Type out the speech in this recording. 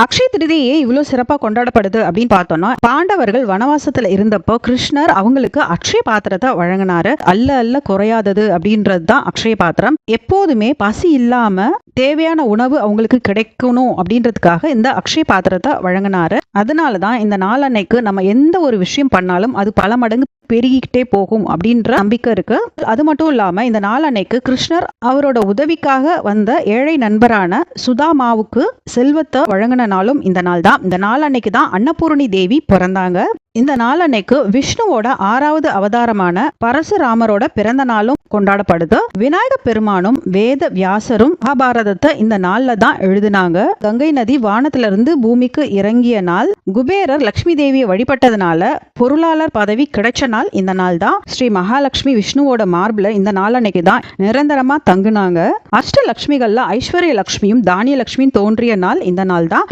அக்ஷய திருதியை ஏன் இவ்வளவு சிறப்பா கொண்டாடப்படுது அப்படின்னு பார்த்தோம்னா, பாண்டவர்கள் வனவாசத்துல இருந்தப்போ கிருஷ்ணர் அவங்களுக்கு அக்ஷய பாத்திரத்தை வழங்கினாரு. அல்ல அல்ல குறையாதது அப்படின்றதுதான் அக்ஷய பாத்திரம். எப்போதுமே பசி இல்லாம தேவையான உணவு அவங்களுக்கு கிடைக்கணும் அப்படின்றதுக்காக இந்த அக்ஷய பாத்திரத்தை வழங்கினாரு. அதனாலதான் இந்த நாளன்னைக்கு நம்ம எந்த ஒரு விஷயம் பண்ணாலும் அது பல மடங்கு பெருகிக்கிட்டே போகும் அப்படின்ற நம்பிக்கை இருக்கு. அது மட்டும் இல்லாம இந்த நாளன்னைக்கு கிருஷ்ணர் அவரோட உதவிக்காக வந்த ஏழை நண்பரான சுதாமாவுக்கு செல்வத்தை வழங்கின நாளும் இந்த நாள் தான். இந்த நாள் அன்னைக்கு தான் அன்னபூரணி தேவி பிறந்தாங்க. இந்த நாள் அன்னைக்கு விஷ்ணுவோட 6வது அவதாரமான பரசுராமரோட பிறந்த நாளும் கொண்டாடப்படுது. விநாயக பெருமானும் வேத வியாசரும் மகாபாரதத்தை இந்த நாள்ல தான் எழுதினாங்க. கங்கை நதி வானத்துல இருந்து பூமிக்கு இறங்கிய நாள். குபேரர் லட்சுமி தேவியை வழிபட்டதுனால பொருளாளர் பதவி கிடைச்ச நாள் இந்த நாள் தான். ஸ்ரீ மகாலட்சுமி விஷ்ணுவோட மார்பில் இந்த நாள் அன்னைக்கு தான் நிரந்தரமா தங்குனாங்க. அஷ்டலட்சுமிகள்ல ஐஸ்வர்ய லட்சுமியும் தானிய லட்சுமியும் தோன்றிய நாள் இந்த நாள் தான்.